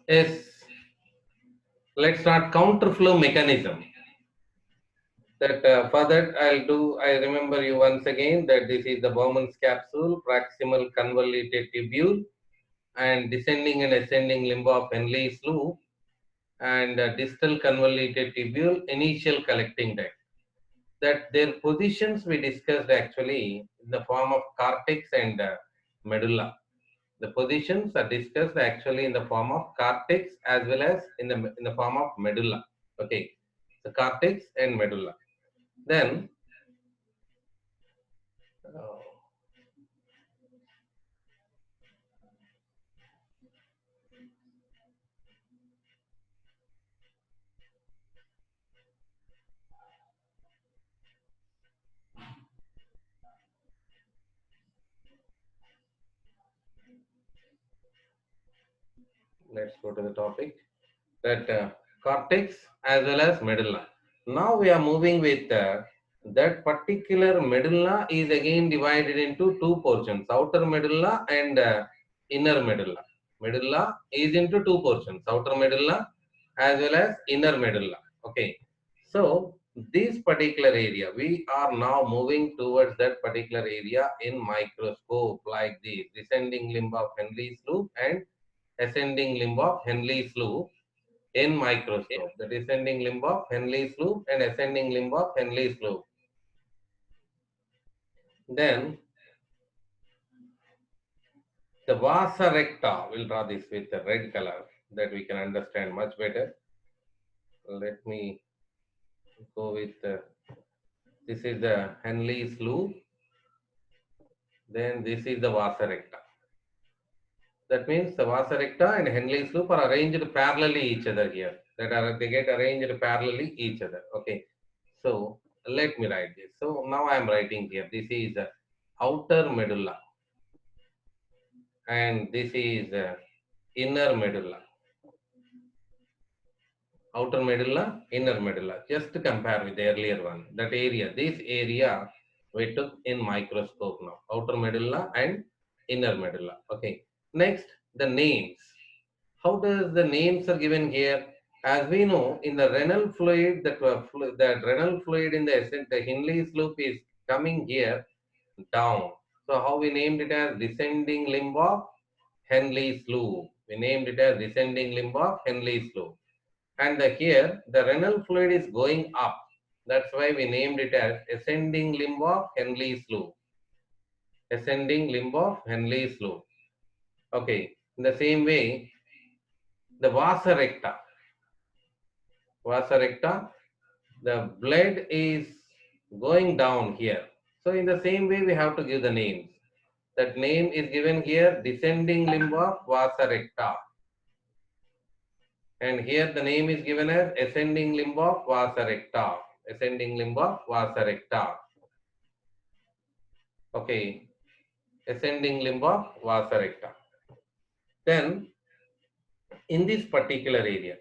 Yes, let's start counterflow mechanism. That for that I remember you once again that this is the Bowman's capsule, proximal convoluted tubule, and descending and ascending limb of Henle's loop, and distal convoluted tubule, initial collecting duct. That their positions we discussed actually in the form of cortex and medulla. The positions are discussed actually in the form of cortex as well as in the form of medulla. Okay, so cortex and medulla. Then uh, let's go to the topic. That cortex as well as medulla. Now we are moving with that particular medulla is again divided into two portions: outer medulla and inner medulla. Medulla is into two portions: outer medulla as well as inner medulla. Okay, so this particular area we are now moving towards that particular area in microscope, like the descending limb of Henle's loop and ascending limb of Henle's loop in microscope. The descending limb of Henle's loop and ascending limb of Henle's loop. Then the vasa recta, we'll draw this with the red color that we can understand much better. Let me go with this is the Henle's loop, then this is the vasa recta. That means the vasa recta and Henle's loop are arranged parallelly each other here. They get arranged parallelly each other. Okay. So let me write this. So now I am writing here. This is outer medulla and this is inner medulla. Outer medulla, inner medulla. Just to compare with the earlier one. That area, this area we took in microscope now. Outer medulla and inner medulla. Okay. Next, the names. How does the names are given here? As we know, in the renal fluid, the renal fluid in the Henle's loop is coming here down. So how we named it as descending limb of Henle's loop. We named it as descending limb of Henle's loop. And here the renal fluid is going up. That's why we named it as ascending limb of Henle's loop. Ascending limb of Henle's loop. Okay. In the same way, the vasa recta. Vasa recta, the blood is going down here. So in the same way, we have to give the names. That name is given here, descending limb of vasa recta. And here the name is given as ascending limb of vasa recta. Ascending limb of vasa recta. Okay, ascending limb of vasa recta. Then in this particular area,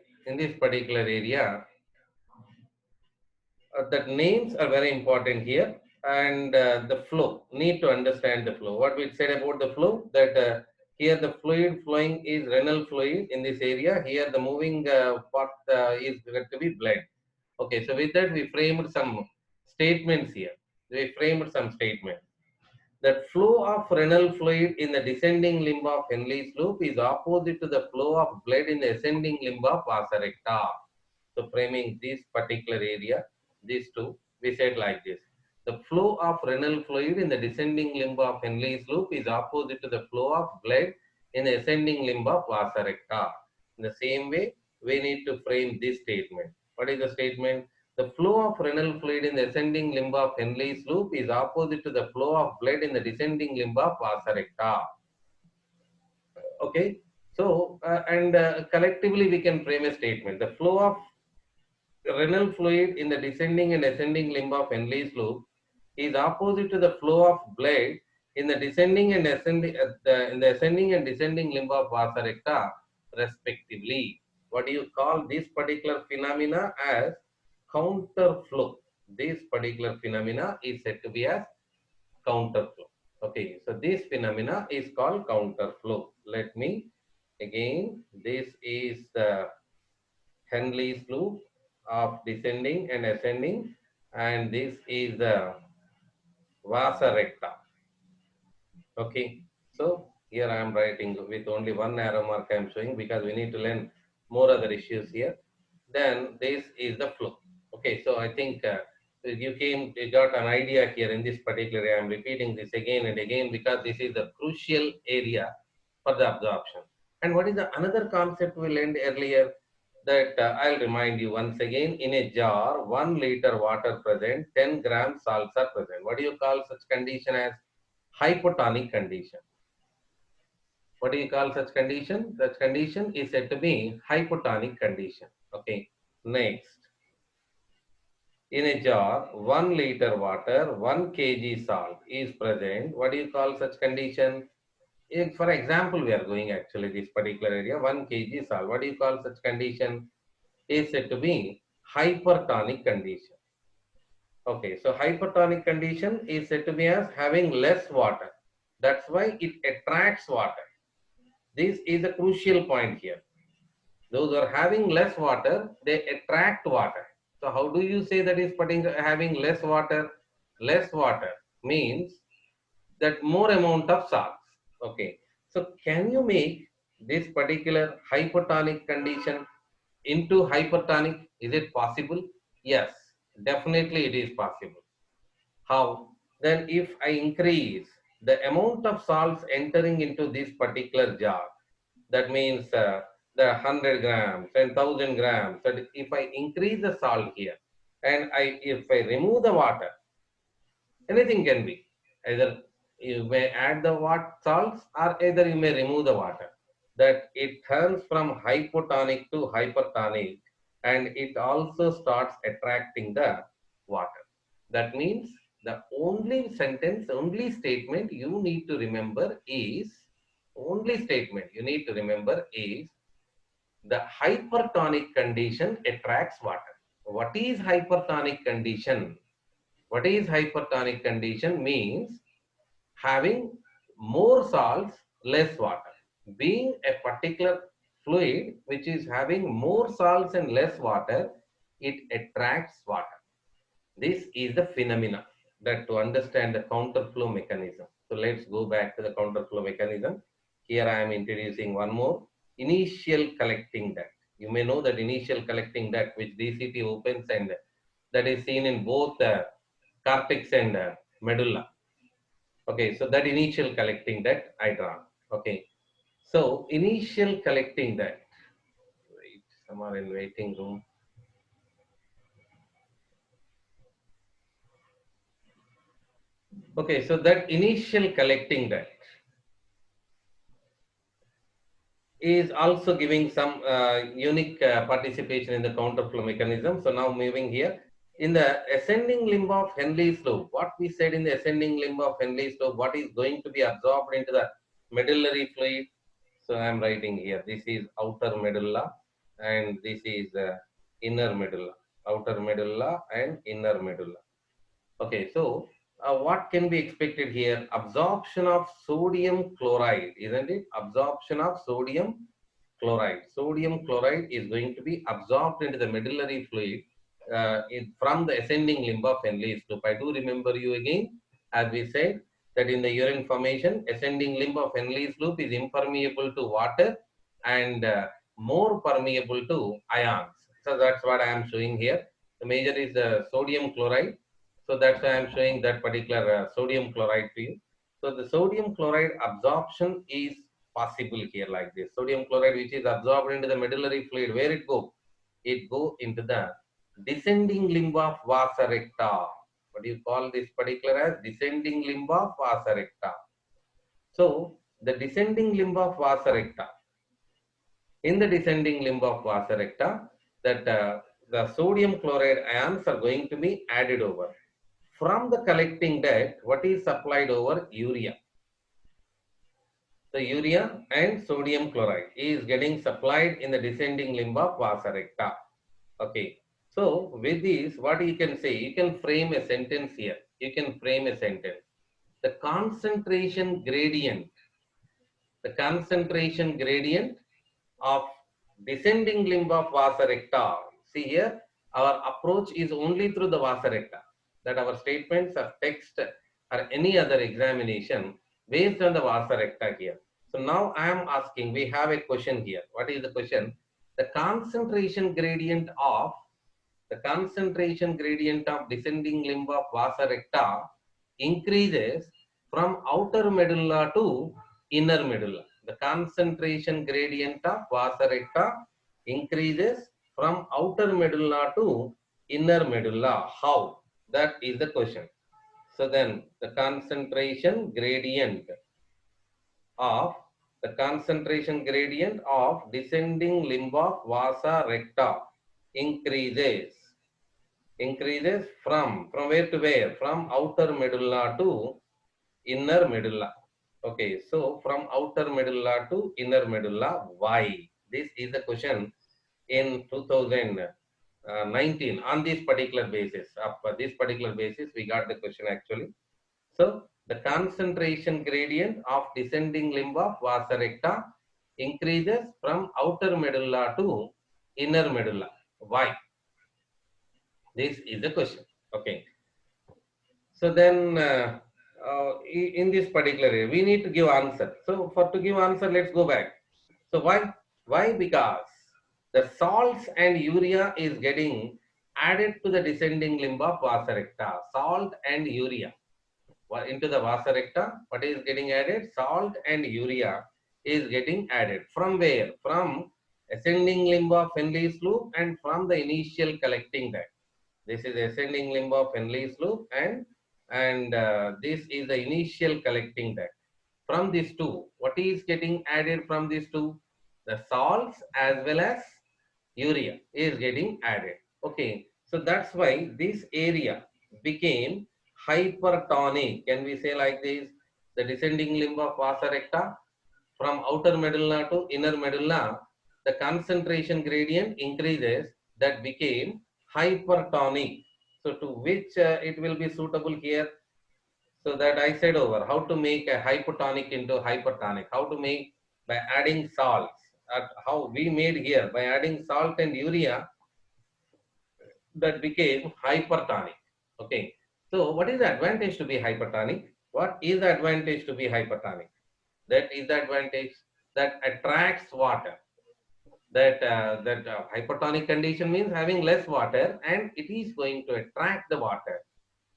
that names are very important here, and the flow, need to understand the flow. What we said about the flow, that here the fluid flowing is renal fluid in this area, here the moving part is going to be blood. Okay, so with that we framed some statements here. We framed some statements. That flow of renal fluid in the descending limb of Henle's loop is opposite to the flow of blood in the ascending limb of vasa recta. So framing this particular area, these two, we said like this. The flow of renal fluid in the descending limb of Henle's loop is opposite to the flow of blood in the ascending limb of vasa recta. In the same way, we need to frame this statement. What is the statement? The flow of renal fluid in the ascending limb of Henle's loop is opposite to the flow of blood in the descending limb of vasa recta. Okay, so and collectively we can frame a statement. The flow of renal fluid in the descending and ascending limb of Henle's loop is opposite to the flow of blood in the descending and ascending in the ascending and descending limb of vasa recta, respectively. What do you call this particular phenomena as counterflow? This particular phenomena is said to be as counterflow. Okay, so this phenomena is called counterflow. Let me again, this is the Henley's loop of descending and ascending, and this is the vasa recta. Okay, so here I am writing with only one arrow mark I am showing because we need to learn more other issues here. Then this is the flow. Okay, so I think you got an idea here in this particular area. I am repeating this again and again because this is the crucial area for the absorption. And what is the another concept we learned earlier that I'll remind you once again. In a jar, 1 liter water present, 10 grams salts are present. What do you call such condition as hypotonic condition? What do you call such condition? Such condition is said to be hypotonic condition. Okay. Next, in a jar, 1 liter water, 1 kg salt is present. What do you call such condition? If, for example, we are going actually this particular area, 1 kg salt. What do you call such condition? Is said to be hypertonic condition. Okay, so hypertonic condition is said to be as having less water. That's why it attracts water. This is a crucial point here. Those who are having less water, they attract water. So how do you say that is having less water? Less water means that more amount of salts. Okay. So can you make this particular hypertonic condition into hypertonic? Is it possible? Yes, definitely it is possible. How? Then if I increase the amount of salts entering into this particular jar, that means the 100 grams and 1000 grams, that if I increase the salt here and if I remove the water, anything can be. Either you may add the salts or either you may remove the water. That it turns from hypotonic to hypertonic and it also starts attracting the water. That means the only sentence, only statement you need to remember is, only statement you need to remember is the hypertonic condition attracts water. What is hypertonic condition? What is hypertonic condition means having more salts, less water. Being a particular fluid which is having more salts and less water, it attracts water. This is the phenomena that to understand the counterflow mechanism. So let's go back to the counterflow mechanism. Here I am introducing one more, initial collecting duct. You may know that initial collecting duct which DCT opens and that is seen in both cortex and medulla. Okay, so that initial collecting duct I draw. Okay, so initial collecting duct. Wait, some are in waiting room. Okay, so that initial collecting duct is also giving some unique participation in the counterflow mechanism. So now moving here, in the ascending limb of Henley's loop, what we said in the ascending limb of Henley's loop, what is going to be absorbed into the medullary fluid? So I am writing here, this is outer medulla and this is inner medulla, outer medulla and inner medulla. Okay, so what can be expected here? Absorption of sodium chloride, isn't it? Absorption of sodium chloride. Sodium chloride is going to be absorbed into the medullary fluid from the ascending limb of Henle's loop. I do remember you again, as we said, that in the urine formation, ascending limb of Henle's loop is impermeable to water and more permeable to ions. So that's what I am showing here. The major is the sodium chloride. So that's why I'm showing that particular sodium chloride to you. So the sodium chloride absorption is possible here like this. Sodium chloride which is absorbed into the medullary fluid, where it go? It go into the descending limb of vasa recta. What do you call this particular as? Descending limb of vasa recta. So the descending limb of vasa recta. In the descending limb of vasa recta, that the sodium chloride ions are going to be added over. From the collecting duct, what is supplied over? Urea. The urea and sodium chloride is getting supplied in the descending limb of vasa recta. Okay. So with this, what you can say? You can frame a sentence here. You can frame a sentence. The concentration gradient the concentration gradient of descending limb of vasa recta. See here, our approach is only through the vasa recta, that our statements of text or any other examination based on the vasa recta here. So now I am asking, we have a question here. What is the question? The concentration gradient of descending limb of vasa recta increases from outer medulla to inner medulla. The concentration gradient of vasa recta increases from outer medulla to inner medulla. How? That is the question. So then the concentration gradient of descending limb of vasa recta increases from where to where? From outer medulla to inner medulla. Okay, so from outer medulla to inner medulla. Why? This is the question in 2019 on this particular basis. Of this particular basis, we got the question actually. So the concentration gradient of descending limb of vasa recta increases from outer medulla to inner medulla. Why? This is the question. Okay. So then, in this particular area, we need to give answer. So for to give answer, let's go back. So why? Why? Because the salts and urea is getting added to the descending limb of vasa recta. Salt and urea into the vasa recta. What is getting added? Salt and urea is getting added. From where? From ascending limb of Henle's loop and from the initial collecting duct. This is ascending limb of Henle's loop and this is the initial collecting duct. From these two, what is getting added from these two? The salts as well as urea is getting added. Okay, so that's why this area became hypertonic. Can we say like this? The descending limb of vasa recta from outer medulla to inner medulla, the concentration gradient increases, that became hypertonic. So to which it will be suitable here? So that I said over how to make a hypotonic into hypertonic, how to make by adding salts, how we made here by adding salt and urea, that became hypertonic. Okay, so what is the advantage to be hypertonic? What is the advantage to be hypertonic? That is the advantage that attracts water. That hypertonic condition means having less water and it is going to attract the water.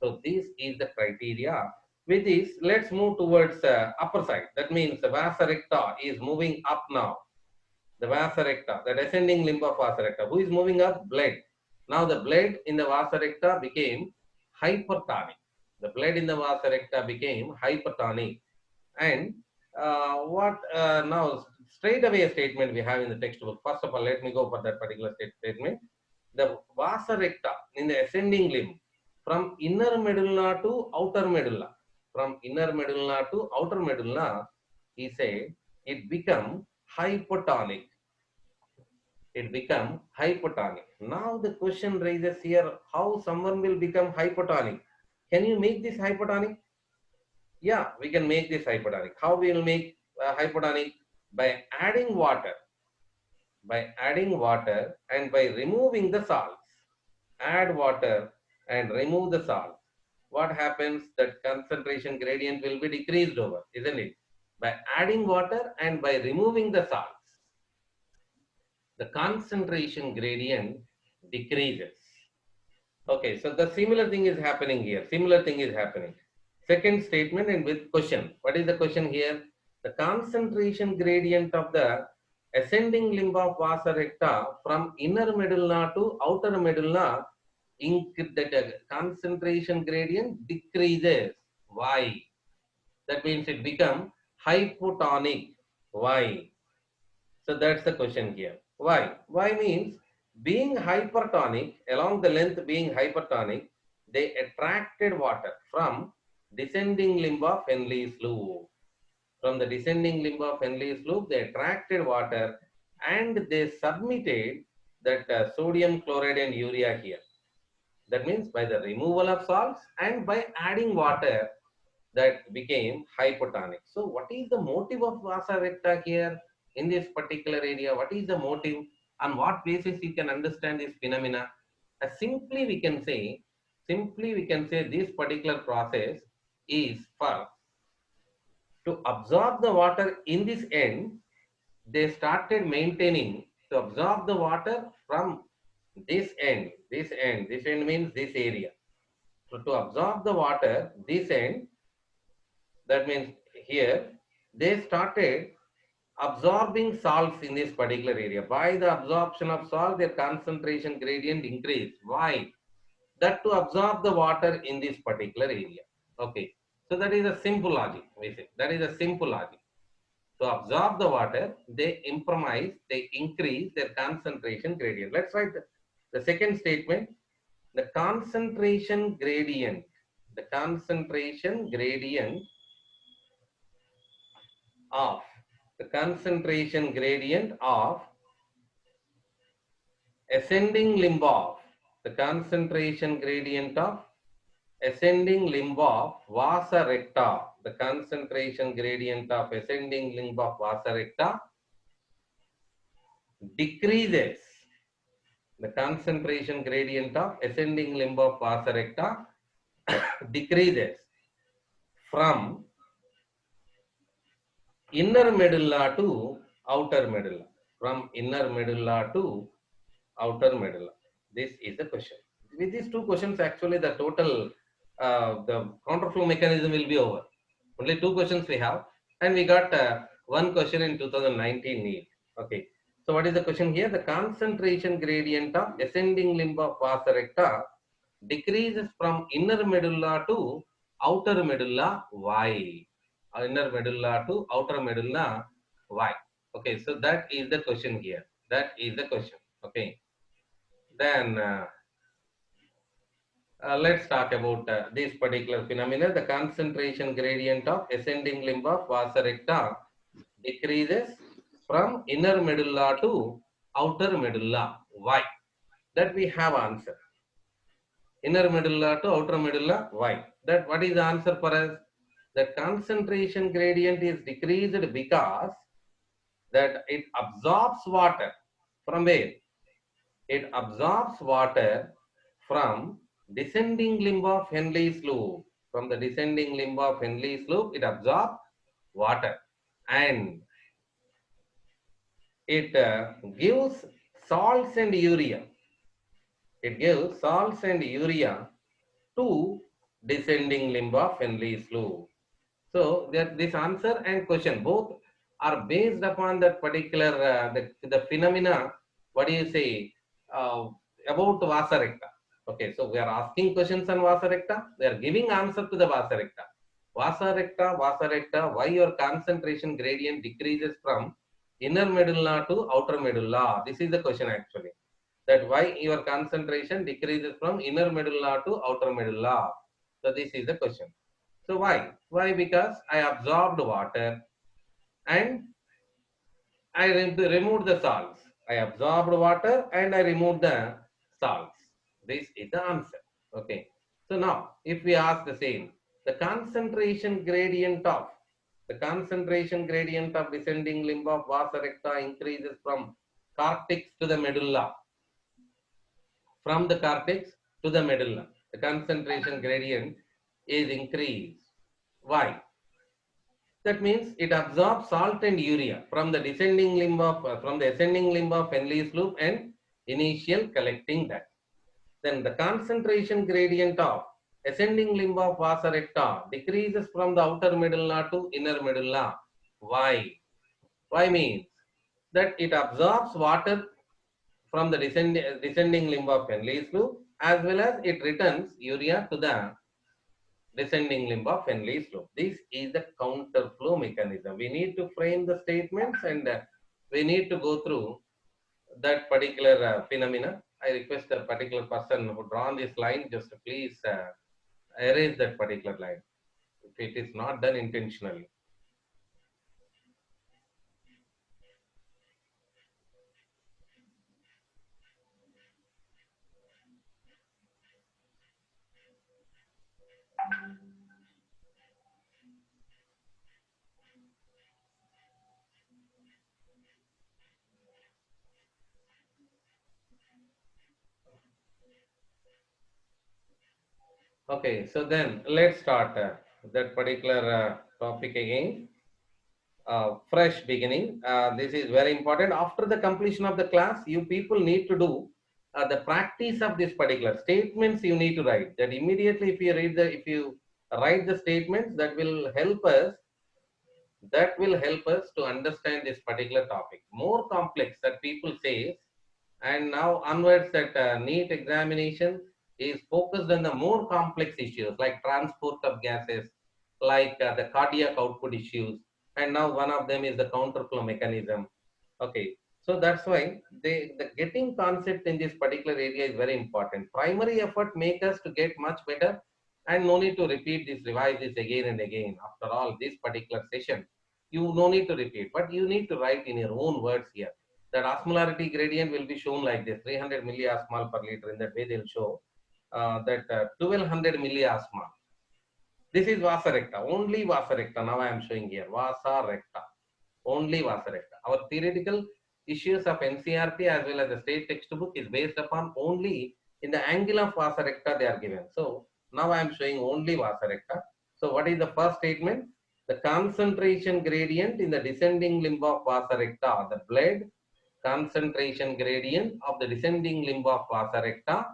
So this is the criteria. With this, let's move towards upper side. That means the vasa recta is moving up now. The vasa recta, the descending limb of vasa recta. Who is moving up? Blood. Now the blood in the vasa recta became hypertonic. The blood in the vasa recta became hypertonic. And what now straight away a statement we have in the textbook. First of all, let me go for that particular statement. The vasa recta in the ascending limb from inner medulla to outer medulla. From inner medulla to outer medulla, he said it become hypotonic. It become hypotonic. Now the question raises here, how someone will become hypotonic? Can you make this hypotonic? Yeah, we can make this hypotonic. How we will make hypotonic? By adding water. By adding water and by removing the salts. Add water and remove the salts. What happens? That concentration gradient will be decreased over, isn't it? By adding water and by removing the salts, the concentration gradient decreases. Okay, so the similar thing is happening here. Similar thing is happening. Second statement and with question. What is the question here? The concentration gradient of the ascending limb of vasa recta from inner medulla to outer medulla, the concentration gradient decreases. Why? That means it becomes hypotonic. Why? So that's the question here. Why? Why means being hypertonic, along the length being hypertonic, they attracted water from descending limb of Henle's loop. From the descending limb of Henle's loop, they attracted water and they submitted that sodium chloride and urea here. That means by the removal of salts and by adding water, that became hypotonic. So what is the motive of vasa recta here in this particular area? What is the motive? On what basis you can understand this phenomena? Simply we can say, this particular process is for to absorb the water in this end. They started maintaining to absorb the water from this end means this area. So to absorb the water, this end, that means here, they started absorbing salts in this particular area. By the absorption of salt, their concentration gradient increased. Why? That to absorb the water in this particular area. Okay. So that is a simple logic. We say that is a simple logic. To absorb the water, they increase their concentration gradient. Let's write the second statement. The concentration gradient, the concentration gradient of the concentration gradient of ascending limb of the concentration gradient of ascending limb of vasa recta, the concentration gradient of ascending limb of vasa recta decreases. The concentration gradient of ascending limb of vasa recta decreases from inner medulla to outer medulla. From inner medulla to outer medulla. This is the question. With these two questions, actually, the total the counterflow mechanism will be over. Only two questions we have, and we got one question in 2019 Neet. Okay. So what is the question here? The concentration gradient of ascending limb of vasa recta decreases from inner medulla to outer medulla. Why? Inner medulla to outer medulla. Why? Okay, so that is the question here. That is the question. Okay, then let's talk about this particular phenomena. The concentration gradient of ascending limb of vasa recta decreases from inner medulla to outer medulla. Why? That we have answer. Inner medulla to outer medulla. Why? That what is the answer for us? The concentration gradient is decreased because that it absorbs water from where? It absorbs water from descending limb of Henle's loop. From the descending limb of Henle's loop, it absorbs water and it gives salts and urea. It gives salts and urea to descending limb of Henle's loop. So that this answer and question both are based upon that particular the phenomena. What do you say about vasa recta? Okay, so we are asking questions on vasa recta. We are giving answer to the vasa recta. Vasa recta. Why your concentration gradient decreases from inner medulla to outer medulla? This is the question actually. That why your concentration decreases from inner medulla to outer medulla. So this is the question. So why? Why? Because I absorbed water and I removed the salts. I absorbed water and I removed the salts. This is the answer. Okay. So now, if we ask the same, the concentration gradient of descending limb of vasa recta increases from cortex to the medulla. From the cortex to the medulla, the concentration gradient is increased. Why? That means it absorbs salt and urea from the descending limb of from the ascending limb of Henle's loop and initial collecting that. Then the concentration gradient of ascending limb of vasa recta decreases from the outer medulla to inner medulla. Why? Why means that it absorbs water from the descending limb of Henle's loop as well as it returns urea to the descending limb of Henle's loop. This is the counterflow mechanism. We need to frame the statements and we need to go through that particular phenomena. I request a particular person who drawn this line just to please erase that particular line if it is not done intentionally. Okay, so then let's start that particular topic again. Fresh beginning. This is very important. After the completion of the class, you people need to do the practice of this particular statements. You need to write that immediately. If you write the statements, that will help us to understand this particular topic. More complex that people say, and now onwards that NEET examination is focused on the more complex issues like transport of gases, like the cardiac output issues, and now one of them is the counterflow mechanism. Okay, so that's why the getting concept in this particular area is very important. Primary effort make us to get much better, and no need to repeat this, revise this again and again. After all, this particular session, you no need to repeat, but you need to write in your own words here. That osmolarity gradient will be shown like this: 300 milliosmol per liter. In that way, they'll show that 1200 milliosmol. This is vasa recta, only vasa recta. Now I am showing here vasa recta, only vasa recta. Our theoretical issues of NCRT as well as the state textbook is based upon only in the angle of vasa recta they are given. So now I am showing only vasa recta. So what is the first statement? The concentration gradient in the descending limb of vasa recta, the blood concentration gradient of the descending limb of vasa recta,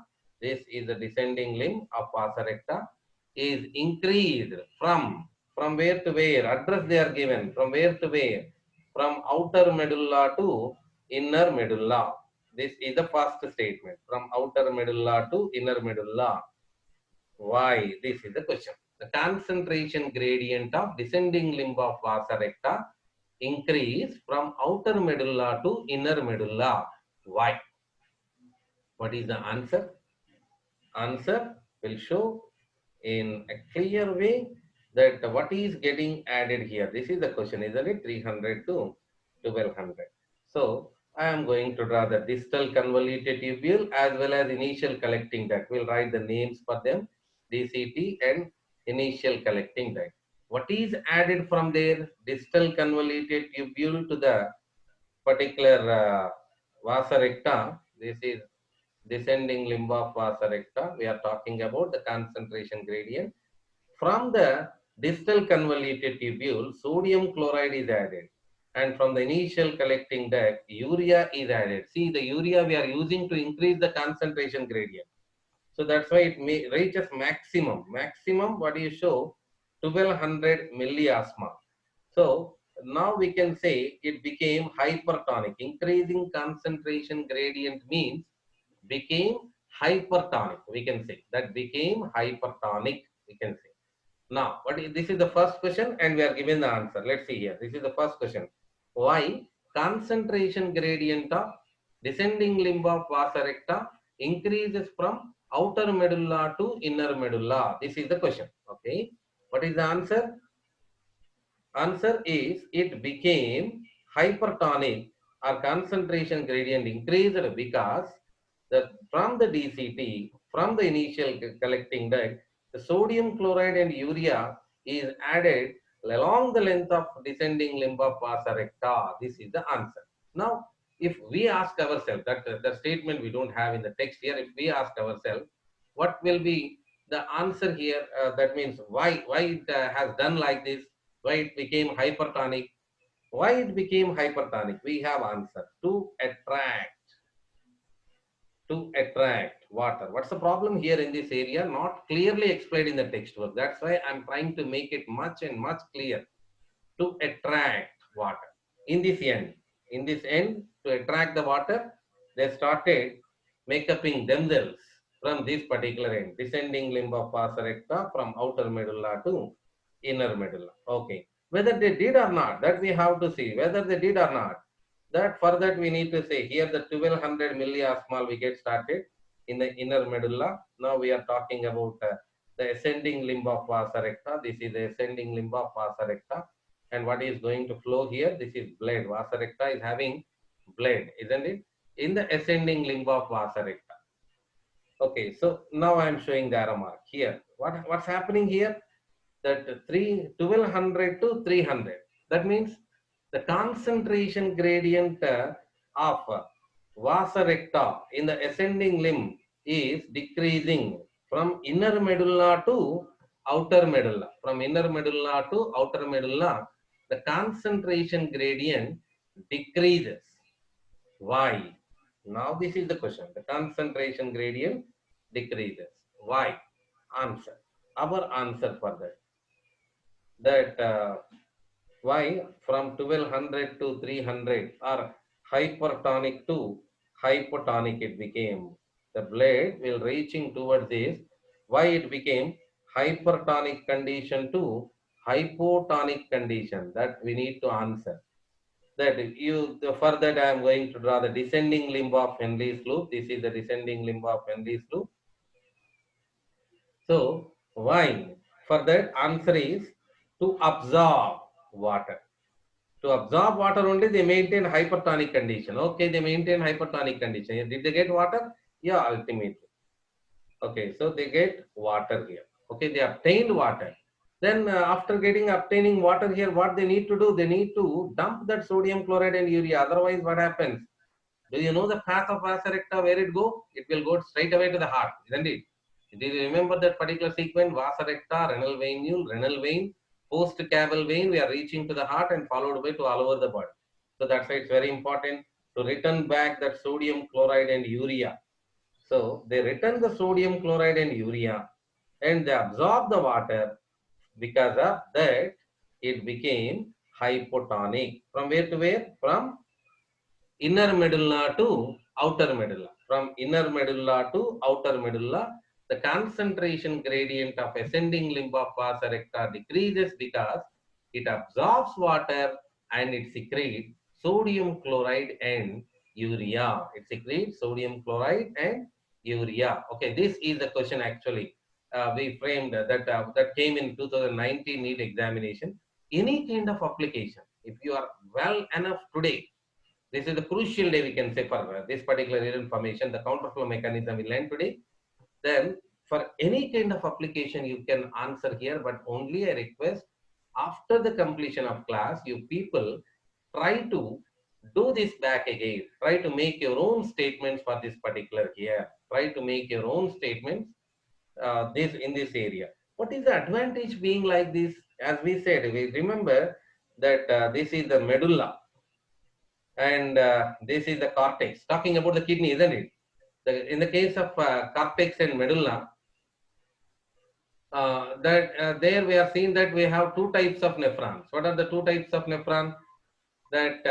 this is the descending limb of vasa recta, is increased from where to where? Address they are given. From where to where? From outer medulla to inner medulla. This is the first statement. From outer medulla to inner medulla. Why? This is the question. The concentration gradient of descending limb of vasa recta increase from outer medulla to inner medulla. Why? What is the answer? Answer will show in a clear way that what is getting added here. This is the question, isn't it? 300 to 1200. So I am going to draw the distal convoluted tubule as well as initial collecting duct. We'll write the names for them, DCT and initial collecting duct. What is added from there? Distal convoluted tubule to the particular vasa recta. This is descending limb of vasa recta. We are talking about the concentration gradient. From the distal convoluted tubule, sodium chloride is added. And from the initial collecting duct, urea is added. See, the urea we are using to increase the concentration gradient. So that's why it may reaches maximum. Maximum, what do you show? 1200 milliosmol. So now we can say it became hypertonic. Increasing concentration gradient means became hypertonic. We can say that became hypertonic. We can say. Now, this is the first question, and we are given the answer. Let's see here. This is the first question. Why concentration gradient of descending limb of vasa recta increases from outer medulla to inner medulla? This is the question. Okay. What is the answer? Answer is it became hypertonic or concentration gradient increased because from the DCT, from the initial collecting duct, the sodium chloride and urea is added along the length of descending limb of vasa recta. This is the answer. Now, if we ask ourselves, that the statement we don't have in the text here, if we ask ourselves, what will be the answer here? That means why it has done like this, why it became hypertonic, why it became hypertonic. We have answer: to attract water. What's the problem here in this area? Not clearly explained in the textbook. That's why I'm trying to make it much and much clear. To attract water. In this end, to attract the water, they started making themselves from this particular end, descending limb of vasa recta from outer medulla to inner medulla. Okay. Whether they did or not, that we have to see. Whether they did or not, that for that we need to say here the 1200 milliosmol we get started in the inner medulla. Now we are talking about the ascending limb of vasa recta. This is the ascending limb of vasa recta. And what is going to flow here? This is blood. Vasa recta is having blood, isn't it? In the ascending limb of vasa recta. Okay, so now I am showing the arrow mark here. What's happening here? That 1200 to 300. That means the concentration gradient of vasa recta in the ascending limb is decreasing from inner medulla to outer medulla. From inner medulla to outer medulla, the concentration gradient decreases. Why? Now this is the question. The concentration gradient decreases. Why? Answer. Our answer for that. Why from 1200 to 300 or hypertonic to hypotonic it became. The blade will reaching towards this. Why it became hypertonic condition to hypotonic condition? That we need to answer. For that I am going to draw the descending limb of Henry's loop. This is the descending limb of Henry's loop. So why? For that answer is to absorb water. To absorb water only, they maintain hypertonic condition. Okay, they maintain hypertonic condition. Did they get water? Yeah, ultimately. Okay, so they get water here. Okay, they obtained water. Then after obtaining water here, what they need to do? They need to dump that sodium chloride and urea. Otherwise, what happens? Do you know the path of vasa recta, where it go? It will go straight away to the heart, isn't it? Do you remember that particular sequence? Vasa recta, renal vein, post caval vein, we are reaching to the heart and followed by to all over the body. So that's why it's very important to return back that sodium chloride and urea. So they return the sodium chloride and urea and they absorb the water. Because of that, it became hypotonic. From where to where? From inner medulla to outer medulla. From inner medulla to outer medulla, the concentration gradient of ascending limb of vasa recta decreases because it absorbs water and it secretes sodium chloride and urea. It secretes sodium chloride and urea. Okay, this is the question actually. We framed that came in 2019 NEET examination. Any kind of application, if you are well enough today, this is the crucial day we can say for this particular information, the counterflow mechanism we learned today. Then for any kind of application you can answer here, but only I request after the completion of class, you people try to do this back again. Try to make your own statements for this particular here. Try to make your own statements this in this area. What is the advantage being like this? As we said, we remember that this is the medulla and this is the cortex. Talking about the kidney, isn't it? In the case of cortex and medulla, there we are seeing that we have two types of nephrons. What are the two types of nephrons? That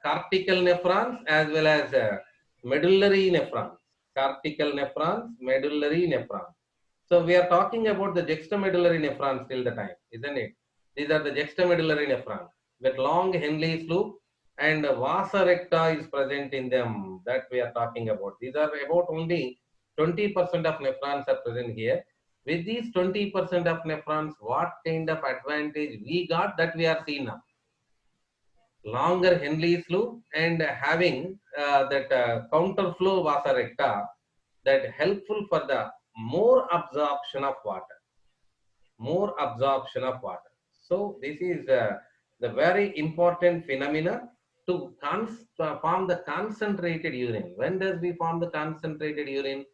cortical nephrons as well as medullary nephrons. Cortical nephrons, medullary nephrons. So we are talking about the juxtamedullary nephrons till the time, isn't it? These are the juxtamedullary nephrons with long Henle's loop and vasa recta is present in them, that we are talking about. These are about only 20% of nephrons are present here. With these 20% of nephrons, what kind of advantage we got, that we are seeing now. Longer Henle's loop and having that counterflow vasa recta, that helpful for the more absorption of water. More absorption of water. So this is the very important phenomena to form the concentrated urine. When does we form the concentrated urine?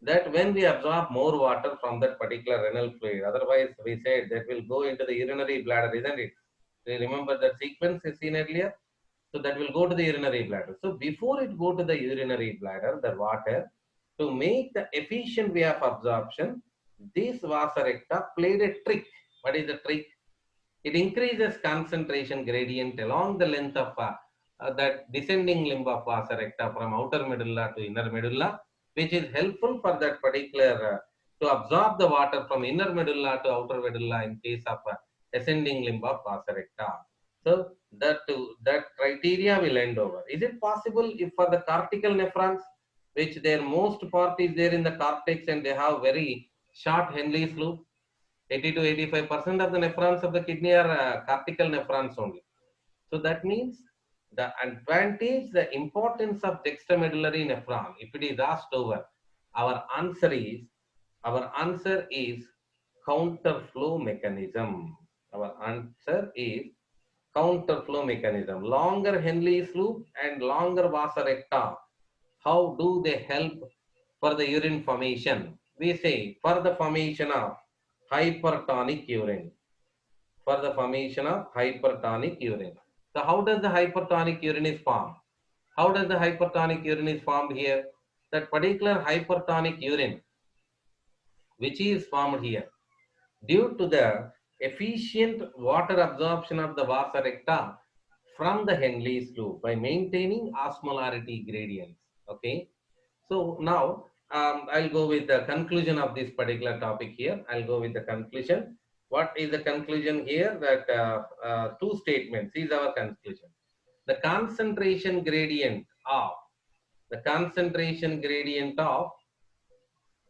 That when we absorb more water from that particular renal fluid. Otherwise, we said that will go into the urinary bladder, isn't it? Do you remember that sequence is seen earlier? So that will go to the urinary bladder. So before it go to the urinary bladder, the water, to make the efficient way of absorption, this vasa recta played a trick. What is the trick? It increases concentration gradient along the length of that descending limb of vasa recta from outer medulla to inner medulla, which is helpful for that particular to absorb the water from inner medulla to outer medulla in case of ascending limb of vasa recta. So that criteria will end over. Is it possible if for the cortical nephrons, which their most part is there in the cortex and they have very short Henle's loop, 80 to 85% of the nephrons of the kidney are cortical nephrons only. So that means the advantage, the importance of juxtamedullary nephron, if it is asked over, our answer is counterflow mechanism. Our answer is counterflow mechanism. Longer Henle's loop and longer vasa recta. How do they help for the urine formation? we say for the formation of hypertonic urine. For the formation of hypertonic urine. So how does the hypertonic urine is formed? How does the hypertonic urine is formed here? That particular hypertonic urine which is formed here due to the efficient water absorption of the vasa recta from the Henle's loop by maintaining osmolarity gradients. Okay. So now I'll go with the conclusion of this particular topic here. I'll go with the conclusion. What is the conclusion here? That two statements is our conclusion. The concentration gradient of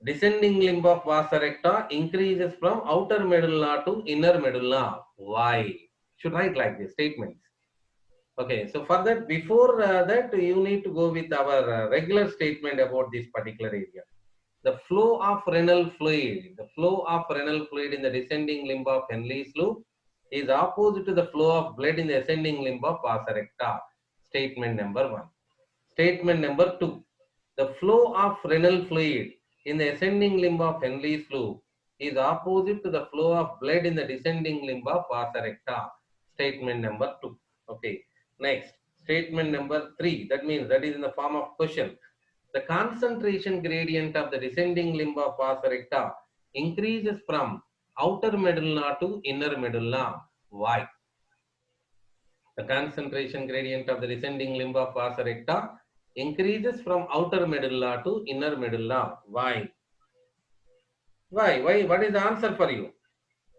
descending limb of vasa recta increases from outer medulla to inner medulla. Why? Should write like this statements. Okay, so for that, before that, you need to go with our regular statement about this particular area. The flow of renal fluid, in the descending limb of Henle's loop is opposite to the flow of blood in the ascending limb of vasa recta. Statement number one. Statement number two. The flow of renal fluid in the ascending limb of Henle's loop is opposite to the flow of blood in the descending limb of vasa recta. Statement number two. Okay. Next, statement number three. That means that is in the form of question. The concentration gradient of the descending limb of vasa recta increases from outer medulla to inner medulla. Why? The concentration gradient of the descending limb of vasa recta increases from outer medulla to inner medulla. Why? Why? Why? What is the answer for you?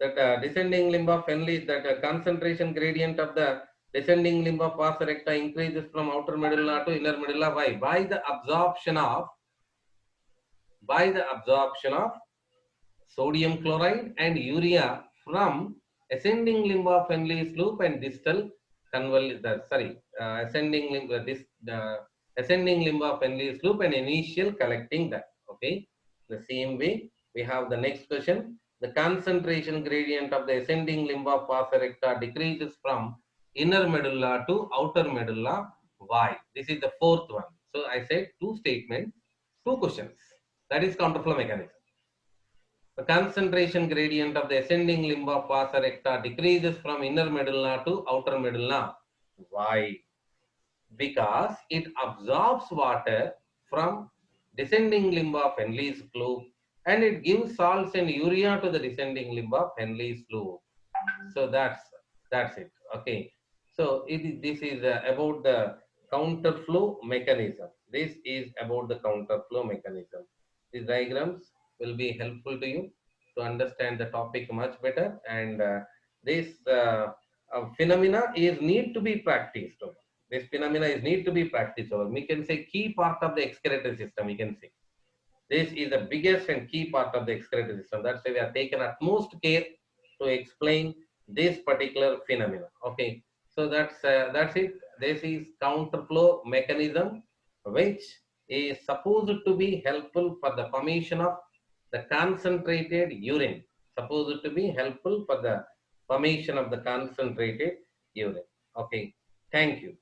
That descending limb of Henle, that concentration gradient of the descending limb of vasa recta increases from outer medulla to inner medulla. Why? By the absorption of sodium chloride and urea from ascending limb of Henle's loop and distal ascending limb of Henle's loop and initial collecting that. Okay. The same way, we have the next question. The concentration gradient of the ascending limb of vasa recta decreases from inner medulla to outer medulla. Why? This is the fourth one. So I said two statements, two questions. That is counterflow mechanism. The concentration gradient of the ascending limb of vasa recta decreases from inner medulla to outer medulla. Why? Because it absorbs water from descending limb of Henle's loop and it gives salts and urea to the descending limb of Henle's loop. So that's it. Okay. So this is about the counterflow mechanism. This is about the counterflow mechanism. These diagrams will be helpful to you to understand the topic much better, and this phenomena is need to be practiced over. This phenomena is need to be practiced over. We can say key part of the excretory system. We can say this is the biggest and key part of the excretory system. That's why we have taken utmost care to explain this particular phenomena. Okay, so that's it. This is counterflow mechanism, which is supposed to be helpful for the formation of the concentrated urine. Supposed to be helpful for the formation of the concentrated urine. Okay, thank you.